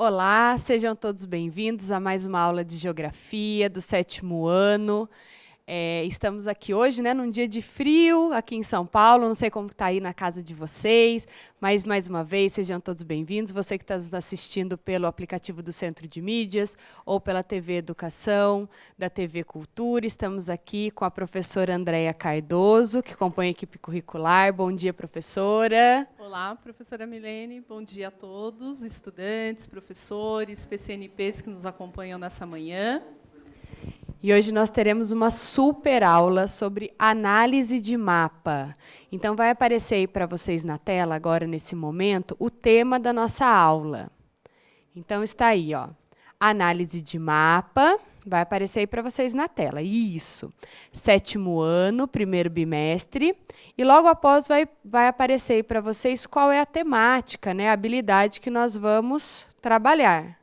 Olá, sejam todos bem-vindos a mais uma aula de Geografia do 7º ano. Estamos aqui hoje, num dia de frio, aqui em São Paulo. Não sei como está aí na casa de vocês, mas, mais uma vez, sejam todos bem-vindos. Você que está nos assistindo pelo aplicativo do Centro de Mídias ou pela TV Educação, da TV Cultura. Estamos aqui com a professora Andréia Cardoso, que compõe a equipe curricular. Bom dia, professora. Olá, professora Milene. Bom dia a todos, estudantes, professores, PCNPs que nos acompanham nessa manhã. E hoje nós teremos uma super aula sobre análise de mapa. Então, vai aparecer aí para vocês na tela, agora, nesse momento, o tema da nossa aula. Então, está aí, ó, análise de mapa, vai aparecer aí para vocês na tela. Isso, 7º ano, 1º bimestre, e logo após vai aparecer aí para vocês qual é a temática, a habilidade que nós vamos trabalhar.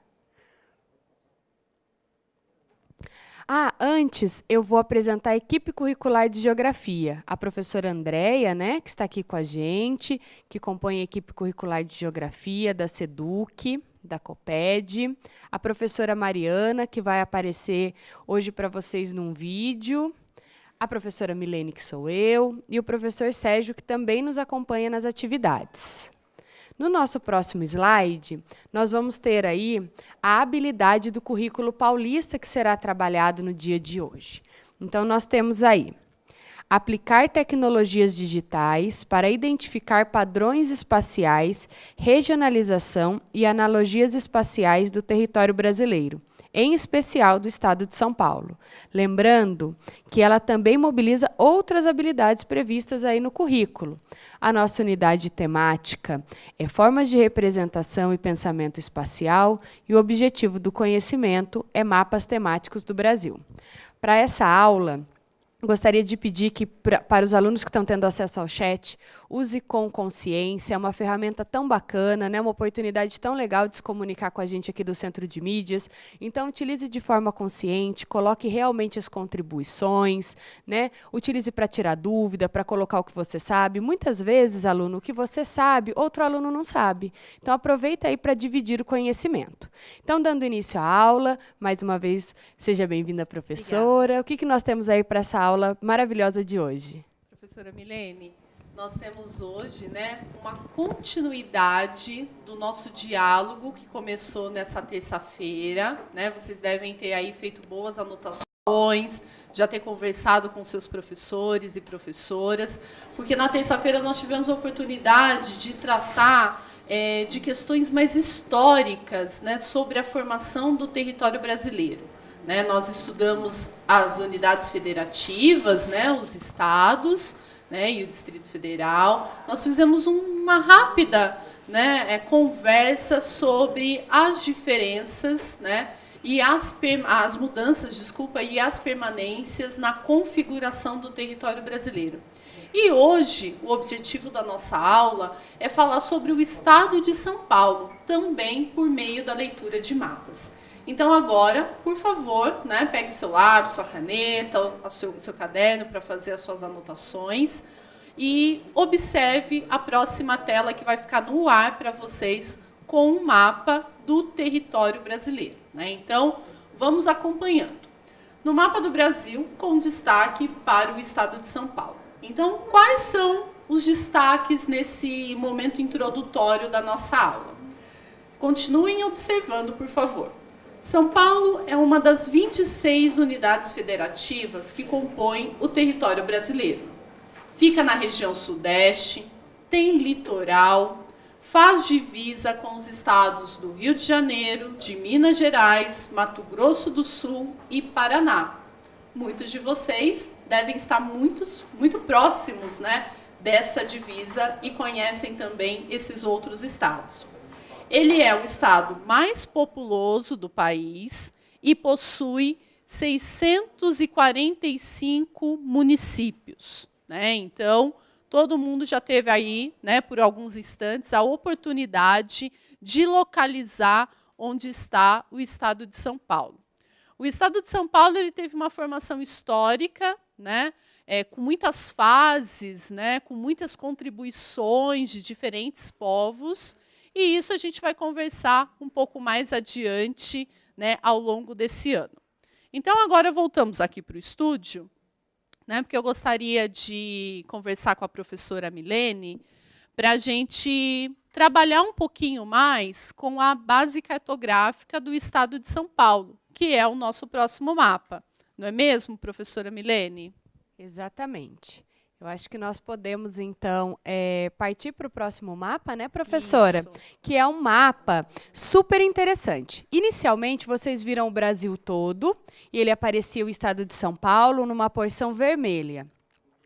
Antes, eu vou apresentar a equipe curricular de Geografia. A professora Andréia, que está aqui com a gente, que compõe a equipe curricular de Geografia da SEDUC, da COPED. A professora Mariana, que vai aparecer hoje para vocês num vídeo. A professora Milene, que sou eu. E o professor Sérgio, que também nos acompanha nas atividades. No nosso próximo slide, nós vamos ter aí a habilidade do currículo paulista que será trabalhado no dia de hoje. Então, nós temos aí aplicar tecnologias digitais para identificar padrões espaciais, regionalização e analogias espaciais do território brasileiro, em especial do estado de São Paulo. Lembrando que ela também mobiliza outras habilidades previstas aí no currículo. A nossa unidade temática é formas de representação e pensamento espacial, e o objetivo do conhecimento é mapas temáticos do Brasil. Para essa aula, gostaria de pedir que, para os alunos que estão tendo acesso ao chat, use com consciência, é uma ferramenta tão bacana, uma oportunidade tão legal de se comunicar com a gente aqui do Centro de Mídias. Então, utilize de forma consciente, coloque realmente as contribuições, utilize para tirar dúvida, para colocar o que você sabe. Muitas vezes, aluno, o que você sabe, outro aluno não sabe. Então, aproveita aí para dividir o conhecimento. Então, dando início à aula, mais uma vez, seja bem-vinda, professora. Obrigada. O que nós temos aí para essa aula maravilhosa de hoje? Professora Milene, nós temos hoje uma continuidade do nosso diálogo que começou nessa terça-feira. Vocês devem ter aí feito boas anotações, já ter conversado com seus professores e professoras, porque na terça-feira nós tivemos a oportunidade de tratar de questões mais históricas sobre a formação do território brasileiro. Nós estudamos as unidades federativas, os estados, e o Distrito Federal. Nós fizemos uma rápida conversa sobre as diferenças e as mudanças, e as permanências na configuração do território brasileiro. E hoje, o objetivo da nossa aula é falar sobre o estado de São Paulo, também por meio da leitura de mapas. Então, agora, por favor, pegue o seu lápis, sua caneta, o seu caderno para fazer as suas anotações e observe a próxima tela que vai ficar no ar para vocês com um mapa do território brasileiro. Então, vamos acompanhando. No mapa do Brasil, com destaque para o estado de São Paulo. Então, quais são os destaques nesse momento introdutório da nossa aula? Continuem observando, por favor. São Paulo é uma das 26 unidades federativas que compõem o território brasileiro. Fica na região sudeste, tem litoral, faz divisa com os estados do Rio de Janeiro, de Minas Gerais, Mato Grosso do Sul e Paraná. Muitos de vocês devem estar muito próximos dessa divisa e conhecem também esses outros estados. Ele é o estado mais populoso do país e possui 645 municípios. Então, todo mundo já teve aí, por alguns instantes, a oportunidade de localizar onde está o estado de São Paulo. O estado de São Paulo ele teve uma formação histórica, com muitas fases, com muitas contribuições de diferentes povos, E isso a gente vai conversar um pouco mais adiante, né, ao longo desse ano. Então, agora voltamos aqui para o estúdio, né, porque eu gostaria de conversar com a professora Milene para a gente trabalhar um pouquinho mais com a base cartográfica do Estado de São Paulo, que é o nosso próximo mapa. Não é mesmo, professora Milene? Exatamente. Eu acho que nós podemos, então, partir para o próximo mapa, né, professora? Isso. Que é um mapa super interessante. Inicialmente, vocês viram o Brasil todo, e ele aparecia o estado de São Paulo numa porção vermelha.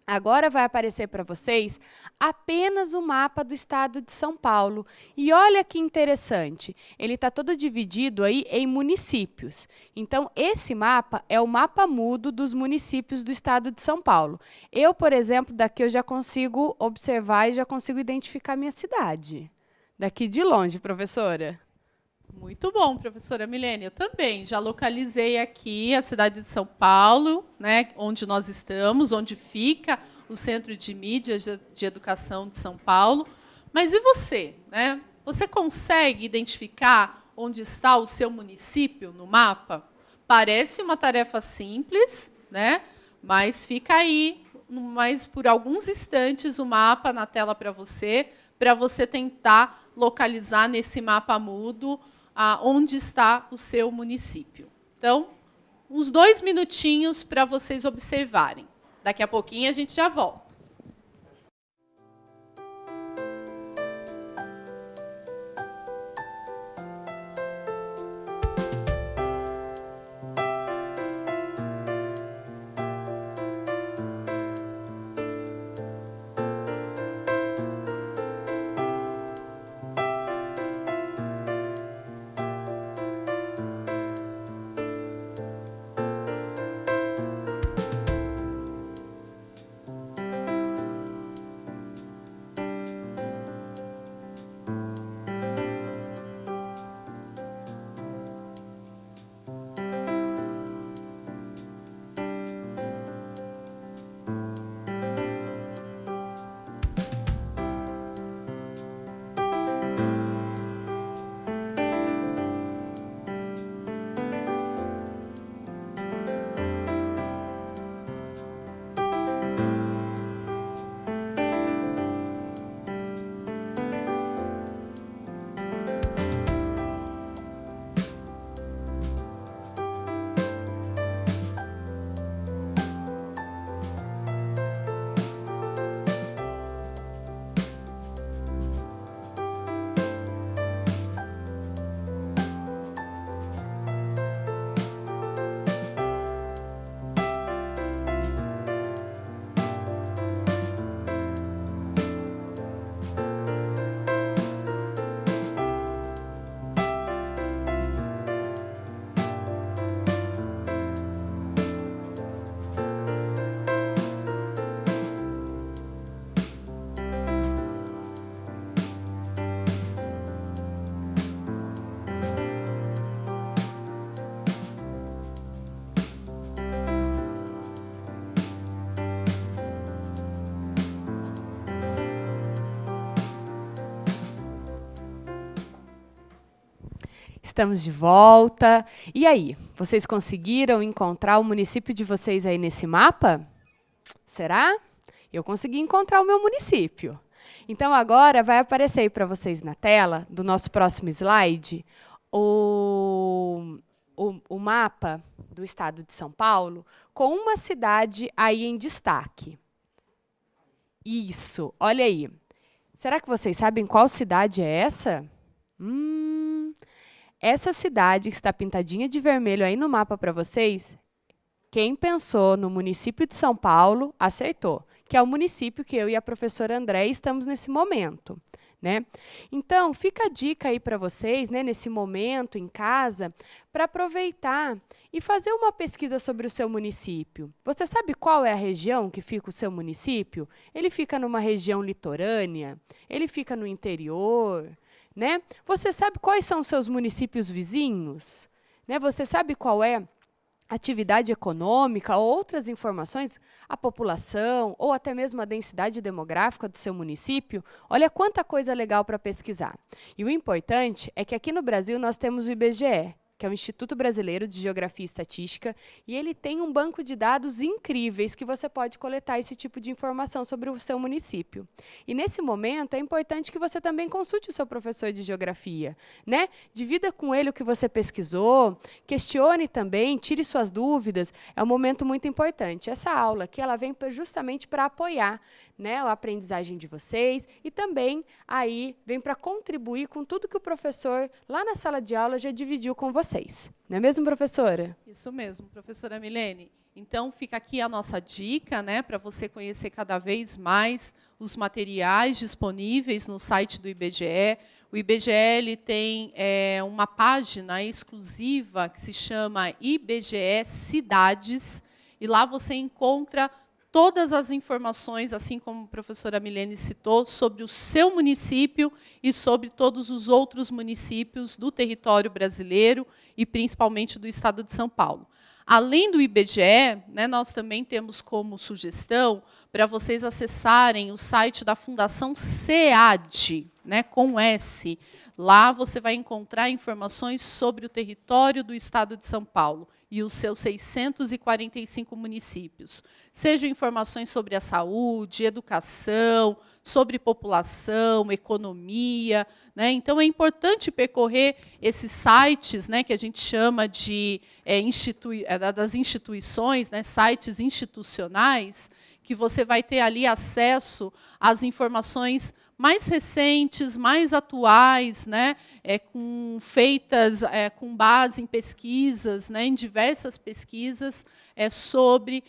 Agora vai aparecer para vocês apenas o mapa do estado de São Paulo. E olha que interessante, ele está todo dividido aí em municípios. Então, esse mapa é o mapa mudo dos municípios do estado de São Paulo. Eu, por exemplo, daqui eu já consigo observar e já consigo identificar minha cidade. Daqui de longe, professora. Muito bom, professora Milene. Eu também já localizei aqui a cidade de São Paulo, né, onde nós estamos, onde fica o Centro de Mídias de Educação de São Paulo. Mas e você, né? Você consegue identificar onde está o seu município no mapa? Parece uma tarefa simples, né? Mas fica aí, mais por alguns instantes, o mapa na tela para você tentar localizar nesse mapa mudo onde está o seu município. Então, uns 2 minutinhos para vocês observarem. Daqui a pouquinho a gente já volta. Estamos de volta. E aí, vocês conseguiram encontrar o município de vocês aí nesse mapa? Será? Eu consegui encontrar o meu município. Então, agora vai aparecer aí para vocês na tela, do nosso próximo slide, o mapa do estado de São Paulo, com uma cidade aí em destaque. Isso, olha aí. Será que vocês sabem qual cidade é essa? Essa cidade que está pintadinha de vermelho aí no mapa para vocês, quem pensou no município de São Paulo, acertou, que é o município que eu e a professora Andréia estamos nesse momento, né? Então, fica a dica aí para vocês, né, nesse momento, em casa, para aproveitar e fazer uma pesquisa sobre o seu município. Você sabe qual é a região que fica o seu município? Ele fica numa região litorânea? Ele fica no interior? Né? Você sabe quais são os seus municípios vizinhos? Né? Você sabe qual é atividade econômica ou outras informações, a população ou até mesmo a densidade demográfica do seu município, olha quanta coisa legal para pesquisar. E o importante é que aqui no Brasil nós temos o IBGE, que é o Instituto Brasileiro de Geografia e Estatística, e ele tem um banco de dados incríveis que você pode coletar esse tipo de informação sobre o seu município. E nesse momento é importante que você também consulte o seu professor de geografia, né? Divida com ele o que você pesquisou, questione também, tire suas dúvidas, é um momento muito importante. Essa aula aqui ela vem justamente para apoiar, né, a aprendizagem de vocês e também aí vem para contribuir com tudo que o professor lá na sala de aula já dividiu com vocês. Não é mesmo, professora? Isso mesmo, professora Milene. Então, fica aqui a nossa dica, né, para você conhecer cada vez mais os materiais disponíveis no site do IBGE. O IBGE ele tem uma página exclusiva que se chama IBGE Cidades, e lá você encontra todas as informações, assim como a professora Milene citou, sobre o seu município e sobre todos os outros municípios do território brasileiro e principalmente do estado de São Paulo. Além do IBGE, né, nós também temos como sugestão para vocês acessarem o site da Fundação SEAD, né, com S. Lá você vai encontrar informações sobre o território do estado de São Paulo e os seus 645 municípios. Sejam informações sobre a saúde, educação, sobre população, economia, né? Então, é importante percorrer esses sites, né, que a gente chama de das instituições, né, sites institucionais, que você vai ter ali acesso às informações mais recentes, mais atuais, né, feitas com base em pesquisas, né, em diversas pesquisas sobre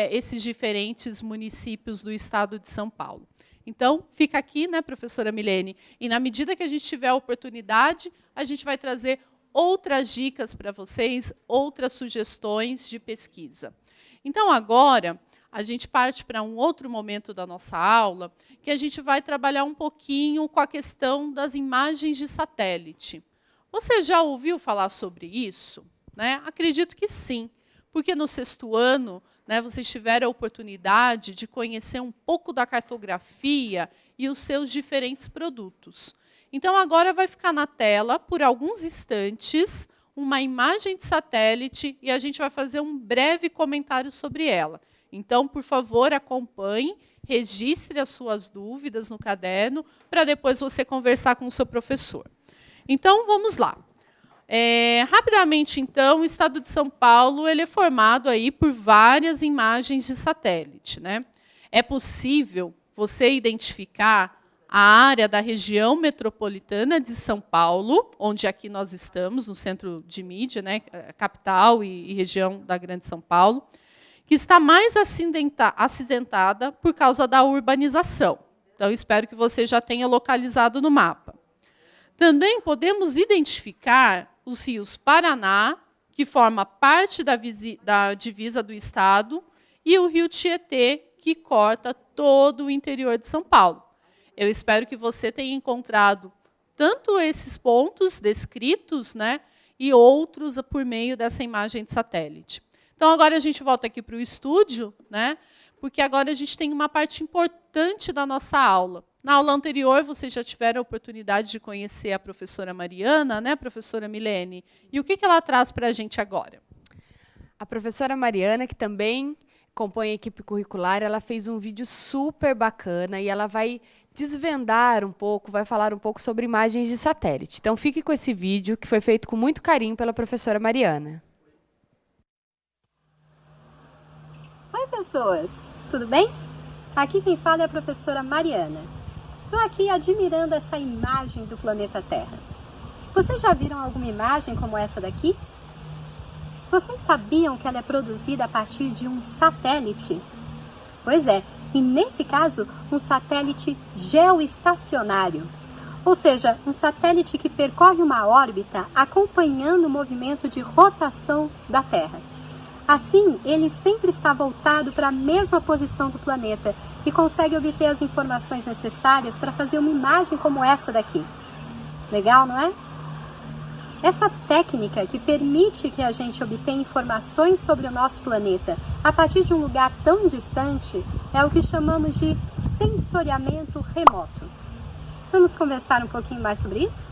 esses diferentes municípios do estado de São Paulo. Então, fica aqui, né, professora Milene, e na medida que a gente tiver a oportunidade, a gente vai trazer outras dicas para vocês, outras sugestões de pesquisa. Então, agora, a gente parte para um outro momento da nossa aula, que a gente vai trabalhar um pouquinho com a questão das imagens de satélite. Você já ouviu falar sobre isso? Né? Acredito que sim, porque no 6º ano, né, vocês tiveram a oportunidade de conhecer um pouco da cartografia e os seus diferentes produtos. Então, agora vai ficar na tela, por alguns instantes, uma imagem de satélite e a gente vai fazer um breve comentário sobre ela. Então, por favor, acompanhe, registre as suas dúvidas no caderno, para depois você conversar com o seu professor. Então, vamos lá. Rapidamente, então, o estado de São Paulo ele é formado aí por várias imagens de satélite, né? É possível você identificar a área da região metropolitana de São Paulo, onde aqui nós estamos, no centro de mídia, né, capital e região da Grande São Paulo, que está mais acidentada por causa da urbanização. Então, espero que você já tenha localizado no mapa. Também podemos identificar os rios Paraná, que forma parte da divisa do estado, e o rio Tietê, que corta todo o interior de São Paulo. Eu espero que você tenha encontrado tanto esses pontos descritos, né, e outros por meio dessa imagem de satélite. Então, agora a gente volta aqui para o estúdio, né, porque agora a gente tem uma parte importante da nossa aula. Na aula anterior, vocês já tiveram a oportunidade de conhecer a professora Mariana, né, professora Milene? E o que ela traz para a gente agora? A professora Mariana, que também compõe a equipe curricular, ela fez um vídeo super bacana e ela vai desvendar um pouco, vai falar um pouco sobre imagens de satélite. Então, fique com esse vídeo, que foi feito com muito carinho pela professora Mariana. Oi, pessoas! Tudo bem? Aqui quem fala é a professora Mariana. Estou aqui admirando essa imagem do planeta Terra. Vocês já viram alguma imagem como essa daqui? Vocês sabiam que ela é produzida a partir de um satélite? Pois é, e nesse caso, um satélite geoestacionário. Ou seja, um satélite que percorre uma órbita acompanhando o movimento de rotação da Terra. Assim, ele sempre está voltado para a mesma posição do planeta e consegue obter as informações necessárias para fazer uma imagem como essa daqui. Legal, não é? Essa técnica que permite que a gente obtenha informações sobre o nosso planeta a partir de um lugar tão distante é o que chamamos de sensoriamento remoto. Vamos conversar um pouquinho mais sobre isso?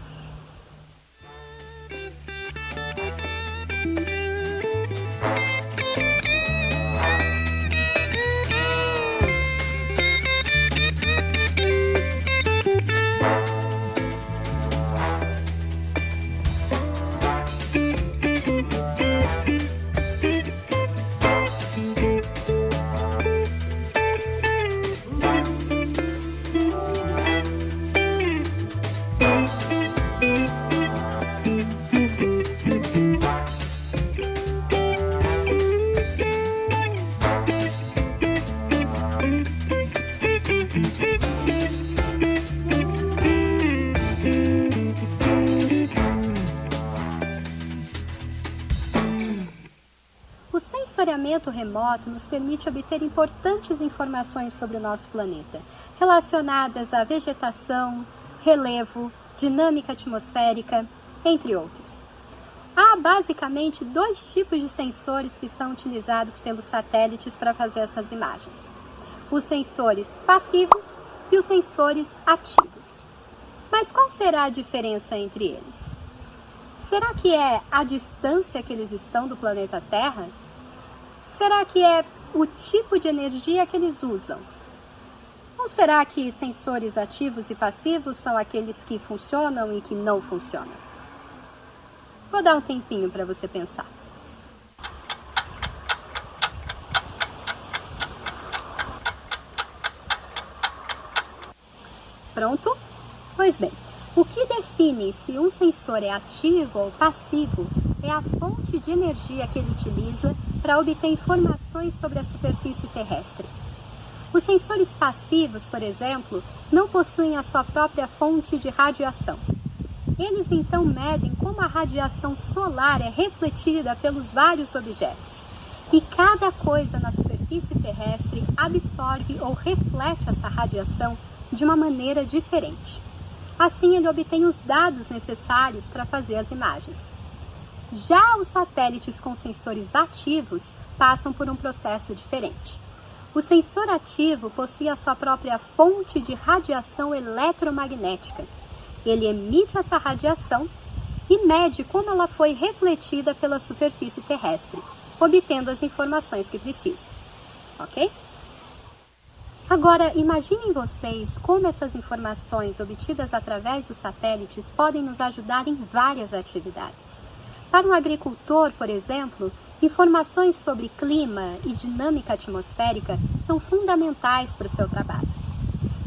O sensoriamento remoto nos permite obter importantes informações sobre o nosso planeta, relacionadas à vegetação, relevo, dinâmica atmosférica, entre outros. Há basicamente 2 tipos de sensores que são utilizados pelos satélites para fazer essas imagens: os sensores passivos e os sensores ativos. Mas qual será a diferença entre eles? Será que é a distância que eles estão do planeta Terra? Será que é o tipo de energia que eles usam? Ou será que sensores ativos e passivos são aqueles que funcionam e que não funcionam? Vou dar um tempinho para você pensar. Pronto? Pois bem, o que define se um sensor é ativo ou passivo é a fonte de energia que ele utiliza para obter informações sobre a superfície terrestre. Os sensores passivos, por exemplo, não possuem a sua própria fonte de radiação. Eles então medem como a radiação solar é refletida pelos vários objetos. E cada coisa na superfície terrestre absorve ou reflete essa radiação de uma maneira diferente. Assim, ele obtém os dados necessários para fazer as imagens. Já os satélites com sensores ativos passam por um processo diferente. O sensor ativo possui a sua própria fonte de radiação eletromagnética. Ele emite essa radiação e mede como ela foi refletida pela superfície terrestre, obtendo as informações que precisa. Ok? Agora, imaginem vocês como essas informações obtidas através dos satélites podem nos ajudar em várias atividades. Para um agricultor, por exemplo, informações sobre clima e dinâmica atmosférica são fundamentais para o seu trabalho.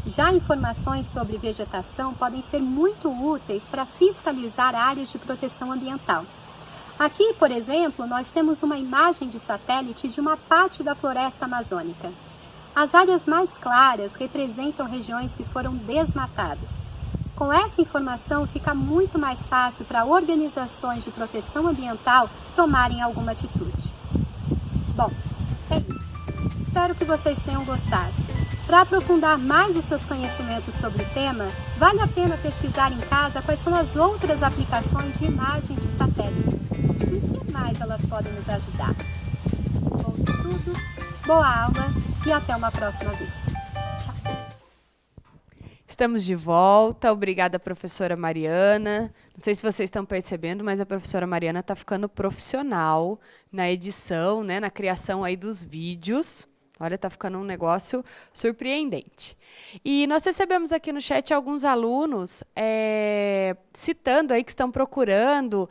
Já informações sobre vegetação podem ser muito úteis para fiscalizar áreas de proteção ambiental. Aqui, por exemplo, nós temos uma imagem de satélite de uma parte da floresta amazônica. As áreas mais claras representam regiões que foram desmatadas. Com essa informação, fica muito mais fácil para organizações de proteção ambiental tomarem alguma atitude. Bom, é isso. Espero que vocês tenham gostado. Para aprofundar mais os seus conhecimentos sobre o tema, vale a pena pesquisar em casa quais são as outras aplicações de imagens de satélite. Em que mais elas podem nos ajudar? Bons estudos, boa aula e até uma próxima vez. Tchau! Estamos de volta. Obrigada, professora Mariana. Não sei se vocês estão percebendo, mas a professora Mariana está ficando profissional na edição, né, na criação aí dos vídeos. Olha, está ficando um negócio surpreendente. E nós recebemos aqui no chat alguns alunos citando aí que estão procurando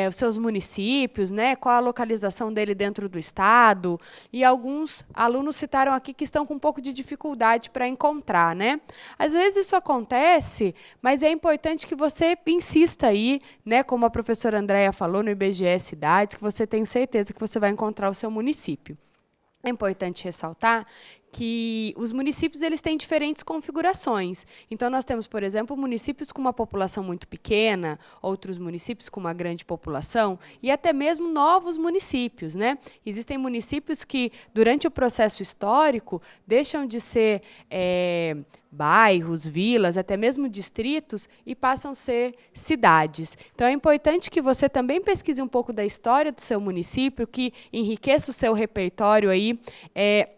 os seus municípios, né, qual a localização dele dentro do estado. E alguns alunos citaram aqui que estão com um pouco de dificuldade para encontrar, né? Às vezes isso acontece, mas é importante que você insista aí, né, como a professora Andréia falou, no IBGE Cidades, que você tem certeza que você vai encontrar o seu município. É importante ressaltar que os municípios eles têm diferentes configurações. Então, nós temos, por exemplo, municípios com uma população muito pequena, outros municípios com uma grande população, e até mesmo novos municípios, né? Existem municípios que, durante o processo histórico, deixam de ser bairros, vilas, até mesmo distritos, e passam a ser cidades. Então, é importante que você também pesquise um pouco da história do seu município, que enriqueça o seu repertório aí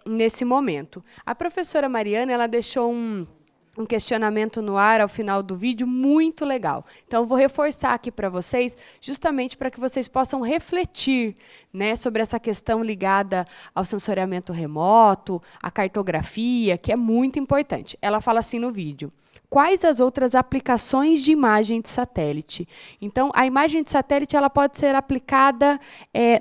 nesse momento. A professora Mariana, ela deixou um questionamento no ar ao final do vídeo muito legal. Então, eu vou reforçar aqui para vocês, justamente para que vocês possam refletir, né, sobre essa questão ligada ao sensoriamento remoto, à cartografia, que é muito importante. Ela fala assim no vídeo: quais as outras aplicações de imagem de satélite? Então, a imagem de satélite ela pode ser aplicada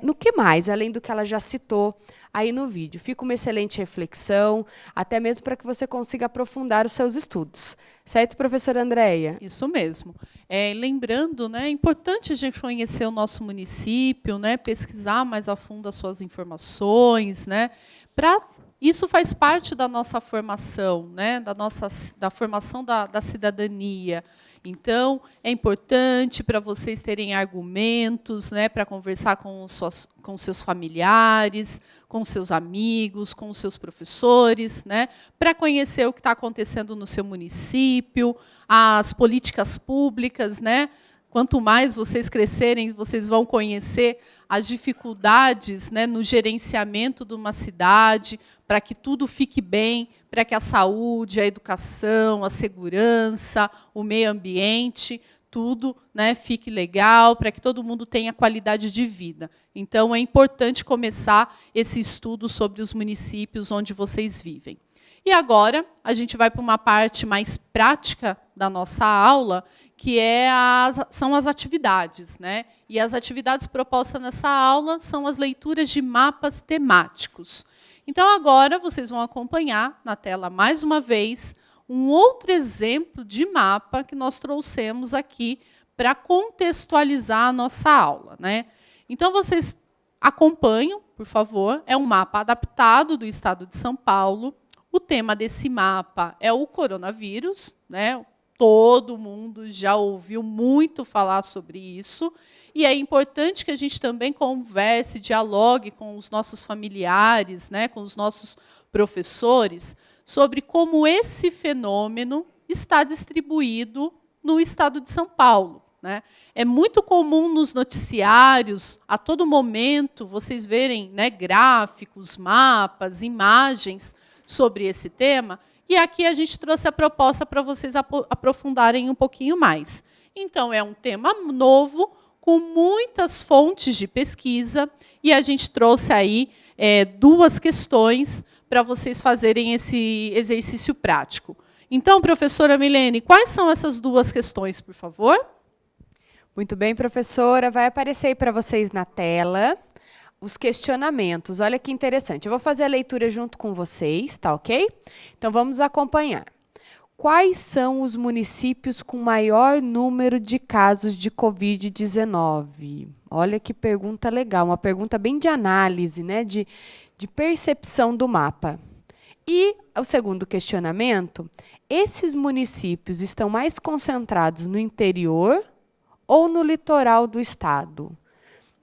no que mais, além do que ela já citou aí no vídeo. Fica uma excelente reflexão, até mesmo para que você consiga aprofundar os seus estudos. Certo, professora Andréia? Isso mesmo. Lembrando, né, é importante a gente conhecer o nosso município, né, pesquisar mais a fundo as suas informações, né, isso faz parte da nossa formação, né, da formação da cidadania. Então, é importante para vocês terem argumentos, né, para conversar com seus familiares, com seus amigos, com seus professores, né, para conhecer o que está acontecendo no seu município, as políticas públicas, né. Quanto mais vocês crescerem, vocês vão conhecer as dificuldades, né, no gerenciamento de uma cidade, para que tudo fique bem, para que a saúde, a educação, a segurança, o meio ambiente, tudo, né, fique legal, para que todo mundo tenha qualidade de vida. Então, é importante começar esse estudo sobre os municípios onde vocês vivem. E agora, a gente vai para uma parte mais prática da nossa aula, que são as atividades, né? E as atividades propostas nessa aula são as leituras de mapas temáticos. Então, agora, vocês vão acompanhar na tela, mais uma vez, um outro exemplo de mapa que nós trouxemos aqui para contextualizar a nossa aula, né? Então, vocês acompanham, por favor. É um mapa adaptado do estado de São Paulo. O tema desse mapa é o coronavírus, né? Todo mundo já ouviu muito falar sobre isso. E é importante que a gente também converse, dialogue com os nossos familiares, né, com os nossos professores, sobre como esse fenômeno está distribuído no estado de São Paulo, né? É muito comum nos noticiários, a todo momento, vocês verem, né, gráficos, mapas, imagens sobre esse tema. E aqui a gente trouxe a proposta para vocês aprofundarem um pouquinho mais. Então, é um tema novo, com muitas fontes de pesquisa, e a gente trouxe aí duas questões para vocês fazerem esse exercício prático. Então, professora Milene, quais são essas duas questões, por favor? Muito bem, professora. Vai aparecer aí para vocês na tela os questionamentos. Olha que interessante. Eu vou fazer a leitura junto com vocês, tá ok? Então, vamos acompanhar. Quais são os municípios com maior número de casos de Covid-19? Olha que pergunta legal, uma pergunta bem de análise, né? De percepção do mapa. E o segundo questionamento, esses municípios estão mais concentrados no interior ou no litoral do estado?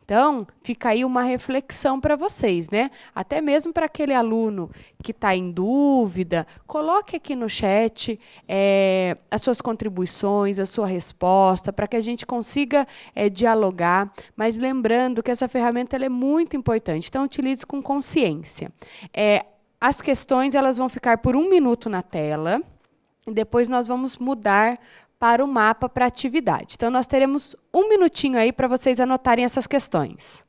Então, fica aí uma reflexão para vocês, né? Até mesmo para aquele aluno que está em dúvida, coloque aqui no chat as suas contribuições, a sua resposta, para que a gente consiga dialogar. Mas lembrando que essa ferramenta ela é muito importante, então utilize com consciência. As questões elas vão ficar por 1 minuto na tela, e depois nós vamos mudar para o mapa para atividade. Então, nós teremos 1 minutinho aí para vocês anotarem essas questões.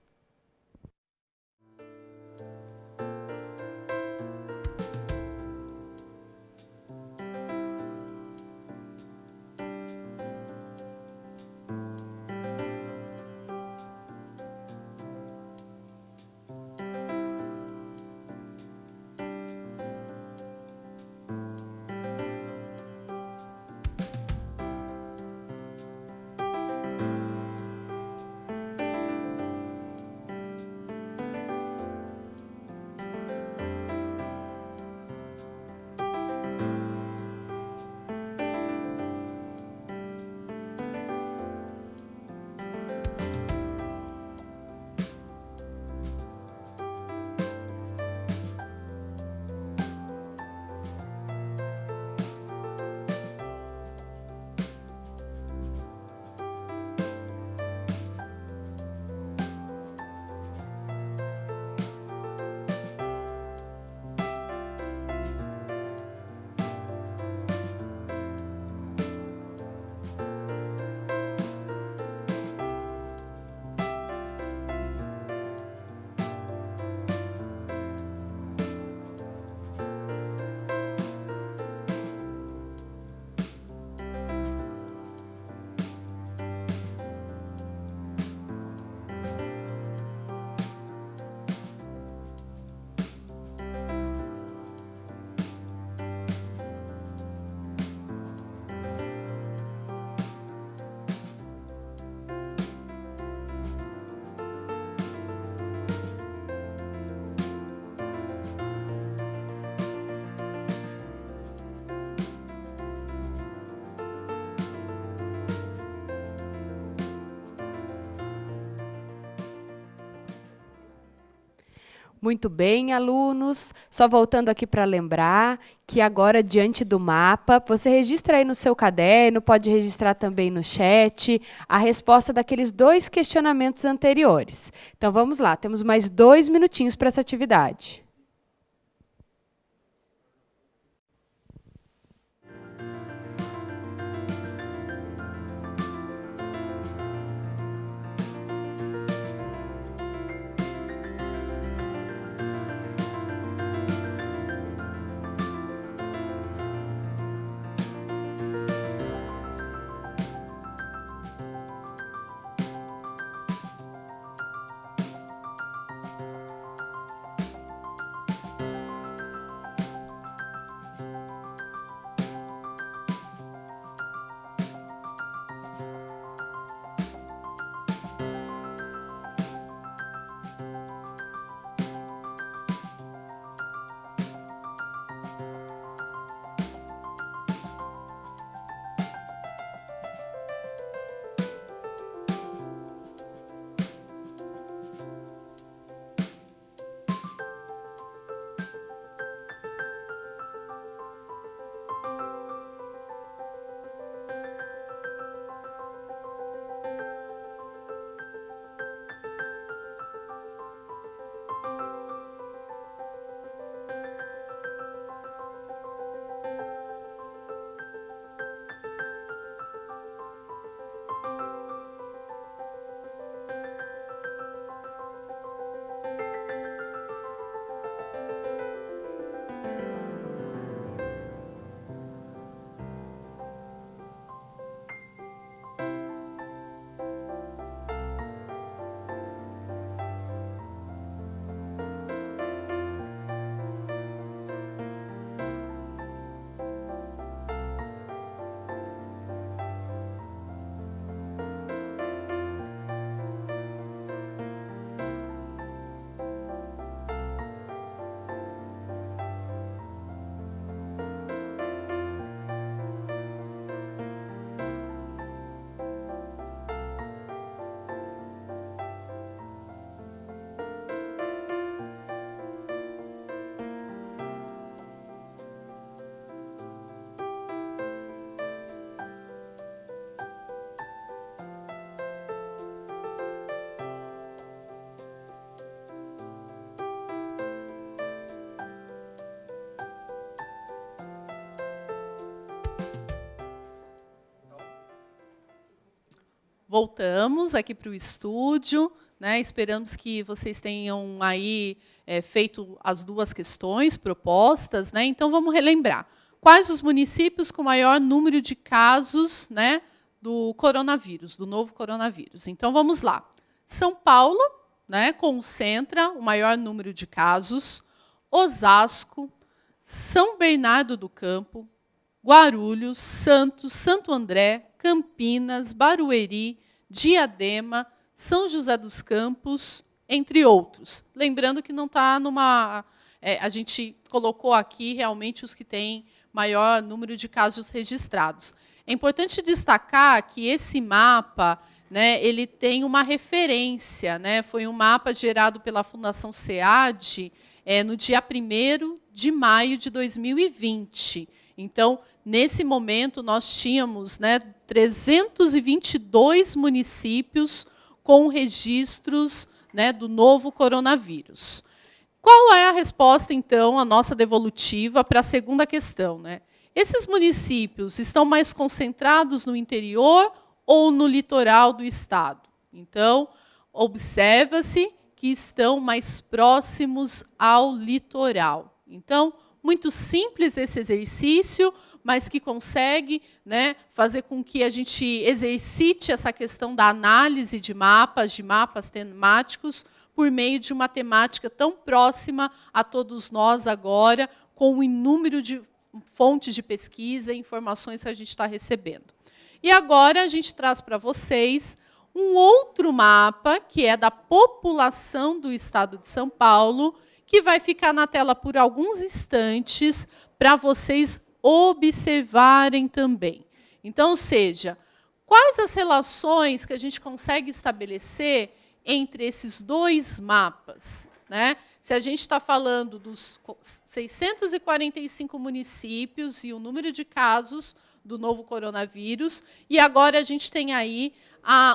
Muito bem, alunos. Só voltando aqui para lembrar que agora, diante do mapa, você registra aí no seu caderno, pode registrar também no chat, a resposta daqueles 2 questionamentos anteriores. Então, vamos lá, temos mais 2 minutinhos para essa atividade. Voltamos aqui para o estúdio, né? Esperamos que vocês tenham aí feito as 2 questões propostas, né? Então, vamos relembrar. Quais os municípios com maior número de casos, né, do coronavírus, do novo coronavírus? Então, vamos lá. São Paulo, né, concentra o maior número de casos. Osasco, São Bernardo do Campo, Guarulhos, Santos, Santo André, Campinas, Barueri, Diadema, São José dos Campos, entre outros. Lembrando que não está numa... a gente colocou aqui realmente os que têm maior número de casos registrados. É importante destacar que esse mapa, né, ele tem uma referência, né? Foi um mapa gerado pela Fundação SEAD no dia 1º de maio de 2020. Então, nesse momento, nós tínhamos, né, 322 municípios com registros, né, do novo coronavírus. Qual é a resposta, então, a nossa devolutiva para a segunda questão, né? Esses municípios estão mais concentrados no interior ou no litoral do estado? Então, observa-se que estão mais próximos ao litoral. Então, muito simples esse exercício, mas que consegue, né, fazer com que a gente exercite essa questão da análise de mapas temáticos, por meio de uma temática tão próxima a todos nós agora, com o inúmero de fontes de pesquisa e informações que a gente está recebendo. E agora a gente traz para vocês um outro mapa, que é da população do estado de São Paulo, que vai ficar na tela por alguns instantes para vocês observarem também. Então, ou seja, quais as relações que a gente consegue estabelecer entre esses dois mapas, né? Se a gente está falando dos 645 municípios e o número de casos do novo coronavírus, e agora a gente tem aí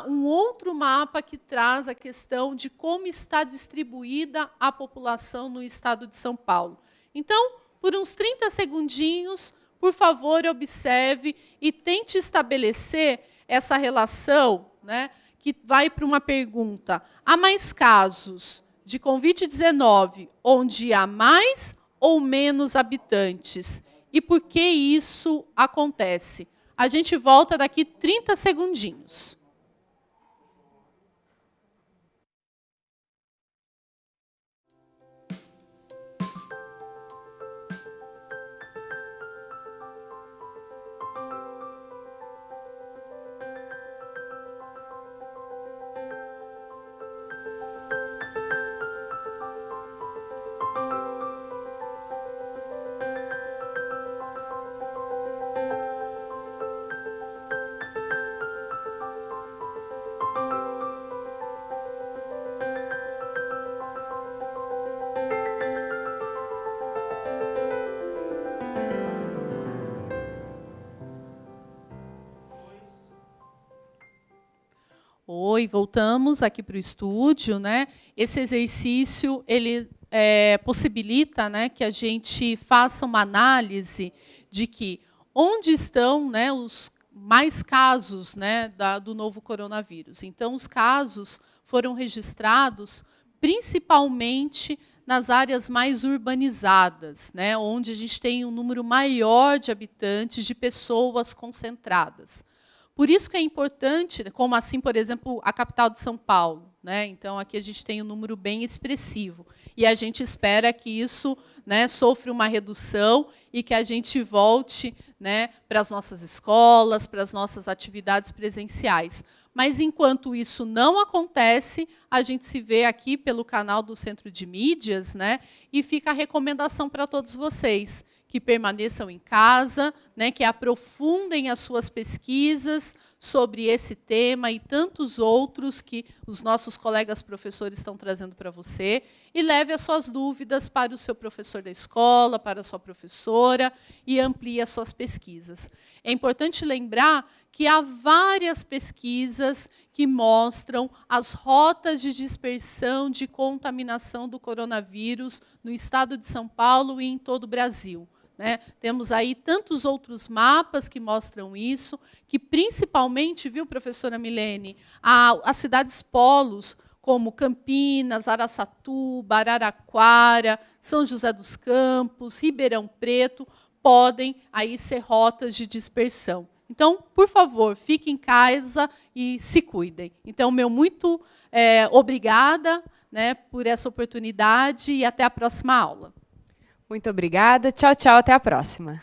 um outro mapa que traz a questão de como está distribuída a população no estado de São Paulo. Então, por uns 30 segundinhos, por favor, observe e tente estabelecer essa relação, né, que vai para uma pergunta: há mais casos de Covid-19 onde há mais ou menos habitantes? E por que isso acontece? A gente volta daqui 30 segundinhos. Oi, voltamos aqui para o estúdio, né? Esse exercício ele possibilita, né, que a gente faça uma análise de que onde estão, né, os mais casos, né, do novo coronavírus. Então, os casos foram registrados principalmente nas áreas mais urbanizadas, né, onde a gente tem um número maior de habitantes, de pessoas concentradas. Por isso que é importante, como assim, por exemplo, a capital de São Paulo, né? Então, aqui a gente tem um número bem expressivo. E a gente espera que isso, né, sofra uma redução e que a gente volte, né, para as nossas escolas, para as nossas atividades presenciais. Mas, enquanto isso não acontece, a gente se vê aqui pelo canal do Centro de Mídias, né, e fica a recomendação para todos vocês, que permaneçam em casa, né, que aprofundem as suas pesquisas sobre esse tema e tantos outros que os nossos colegas professores estão trazendo para você, e leve as suas dúvidas para o seu professor da escola, para a sua professora, e amplie as suas pesquisas. É importante lembrar que há várias pesquisas que mostram as rotas de dispersão de contaminação do coronavírus no estado de São Paulo e em todo o Brasil. Né? Temos aí tantos outros mapas que mostram isso, que principalmente, viu, professora Milene, as cidades polos, como Campinas, Araçatuba, Araraquara, São José dos Campos, Ribeirão Preto, podem aí ser rotas de dispersão. Então, por favor, fiquem em casa e se cuidem. Então, meu muito obrigada, né, por essa oportunidade e até a próxima aula. Muito obrigada. Tchau, tchau. Até a próxima.